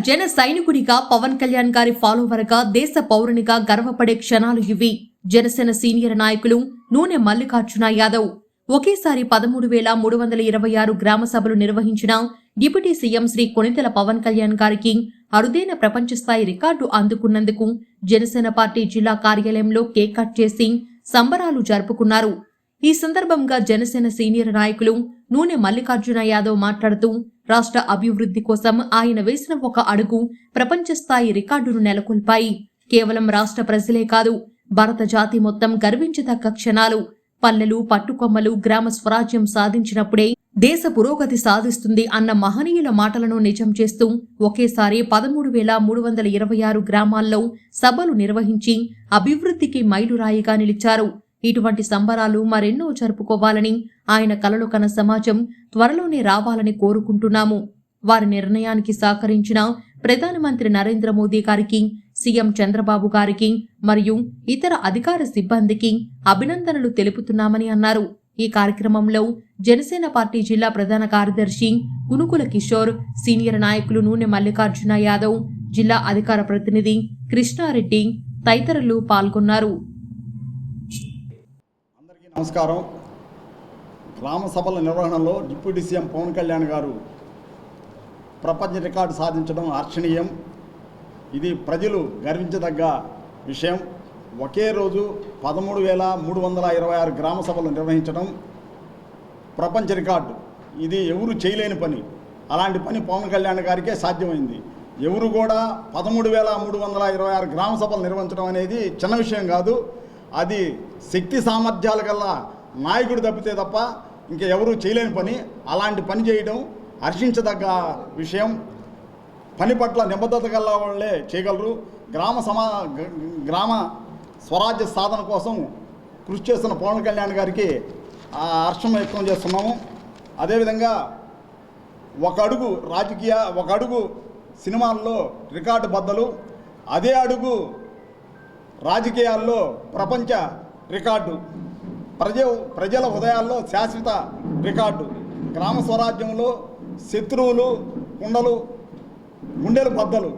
జన సైనికునిగా పవన్ కళ్యాణ్ గారి ఫాలోవర్గా దేశ పౌరునిగా గర్వపడే క్షణాలు ఇవి. జనసేన సీనియర్ నాయకులు నూనె మల్లికార్జున యాదవ్ ఒకేసారి 13,326 గ్రామ సభలు నిర్వహించిన డిప్యూటీ సీఎం శ్రీ కొణిదెల పవన్ కళ్యాణ్ గారికి అరుదైన ప్రపంచ స్థాయి రికార్డు అందుకున్నందుకు జనసేన పార్టీ జిల్లా కార్యాలయంలో కేక్ కట్ చేసి సంబరాలు జరుపుకున్నారు. ఈ సందర్భంగా జనసేన సీనియర్ నాయకులు నూనె మల్లికార్జున యాదవ్ మాట్లాడుతూ రాష్ట్ర అభివృద్ధి కోసం ఆయన వేసిన ఒక అడుగు ప్రపంచ స్థాయి రికార్డును నెలకొల్పాయి. కేవలం రాష్ట్ర ప్రజలే కాదు, భారత జాతి మొత్తం గర్వించదగ్గ క్షణాలు. పల్లెలు పట్టుకొమ్మలు గ్రామ స్వరాజ్యం సాధించినప్పుడే దేశ పురోగతి సాధిస్తుంది అన్న మహనీయుల మాటలను నిజం చేస్తూ ఒకేసారి 13,326 గ్రామాల్లో సభలు నిర్వహించి అభివృద్ధికి మైలురాయిగా నిలిచారు. ఇటువంటి సంబరాలు మరెన్నో జరుపుకోవాలని, ఆయన కలలు కన్న సమాజం త్వరలోనే రావాలని కోరుకుంటున్నాము. వారి నిర్ణయానికి సహకరించిన ప్రధానమంత్రి నరేంద్ర మోదీ గారికి, సీఎం చంద్రబాబు గారికి మరియు ఇతర అధికార సిబ్బందికి అభినందనలు తెలుపుతున్నామని అన్నారు. ఈ కార్యక్రమంలో జనసేన పార్టీ జిల్లా ప్రధాన కార్యదర్శి కునుకుల కిషోర్, సీనియర్ నాయకులు నూనె మల్లికార్జున యాదవ్, జిల్లా అధికార ప్రతినిధి కృష్ణారెడ్డి తదితరులు పాల్గొన్నారు. అందరికీ నమస్కారం. గ్రామ సభల నిర్వహణలో డిప్యూటీ సీఎం పవన్ కళ్యాణ్ గారు ప్రపంచ రికార్డు సాధించడం హర్షణీయం. ఇది ప్రజలు గర్వించదగ్గ విషయం. ఒకే రోజు 13,326 గ్రామ సభలు నిర్వహించడం ప్రపంచ రికార్డు. ఇది ఎవరు చేయలేని పని. అలాంటి పని పవన్ కళ్యాణ్ గారికే సాధ్యమైంది. ఎవరు కూడా 13,326 గ్రామ సభలు నిర్వహించడం అనేది చిన్న విషయం కాదు. అది శక్తి సామర్థ్యాల గల్లా నాయకుడు తప్పితే తప్ప ఇంకా ఎవరు చేయలేని పని. అలాంటి పని చేయడం హర్షించదగ్గ విషయం. పని పట్ల నిబద్ధత గల వాళ్ళే చేయగలరు. గ్రామ స్వరాజ్య సాధన కోసం కృషి చేస్తున్న పవన్ కళ్యాణ్ గారికి హర్షం వ్యక్తం చేస్తున్నాము. అదేవిధంగా ఒక అడుగు సినిమాల్లో రికార్డు బద్దలు, అదే అడుగు రాజకీయాల్లో ప్రపంచ రికార్డు, ప్రజల హృదయాల్లో శాశ్వత రికార్డు. గ్రామ స్వరాజ్యంలో శత్రువులు గుండెలు బద్దలు.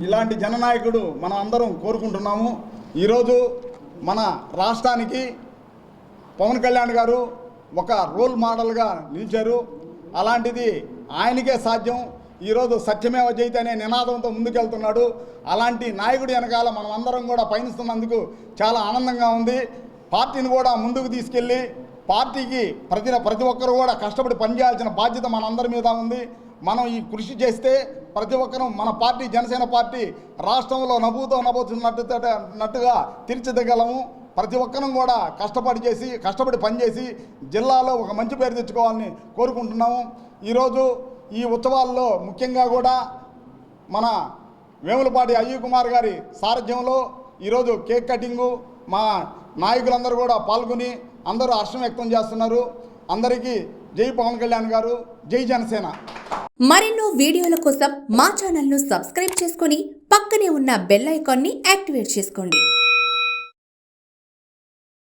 ఇలాంటి జననాయకుడు మనం అందరం కోరుకుంటున్నాము. ఈరోజు మన రాష్ట్రానికి పవన్ కళ్యాణ్ గారు ఒక రోల్ మోడల్గా నిలిచారు. అలాంటిది ఆయనకే సాధ్యం. ఈరోజు సత్యమేవ జయతే అనే నినాదంతో ముందుకెళ్తున్నాడు. అలాంటి నాయకుడి వెనకాల మనం అందరం కూడా పయనిస్తున్నందుకు చాలా ఆనందంగా ఉంది. పార్టీని కూడా ముందుకు తీసుకెళ్ళి పార్టీకి ప్రతి ఒక్కరు కూడా కష్టపడి పనిచేయాల్సిన బాధ్యత మనందరి మీద ఉంది. మనం ఈ కృషి చేస్తే ప్రతి ఒక్కరూ మన పార్టీ జనసేన పార్టీ రాష్ట్రంలో నభూతున్నట్టుగా తీర్చిదిద్దగలము. ప్రతి ఒక్కరం కూడా కష్టపడి పనిచేసి జిల్లాలో ఒక మంచి పేరు తెచ్చుకోవాలని కోరుకుంటున్నాము. ఈరోజు ఈ ఉత్సవాల్లో ముఖ్యంగా కూడా మన వేములపాటి అయ్యూ కుమార్ గారి సారథ్యంలో ఈరోజు కేక్ కటింగు మా నాయకులందరూ కూడా పాల్గొని అందరూ హర్షం వ్యక్తం చేస్తున్నారు. అందరికీ జై పవన్ కళ్యాణ్ గారు, జై జనసేన. మరెన్నో వీడియోల కోసం మా ఛానల్ను సబ్స్క్రైబ్ చేసుకొని పక్కనే ఉన్న బెల్ ఐకాన్ని యాక్టివేట్ చేసుకోండి.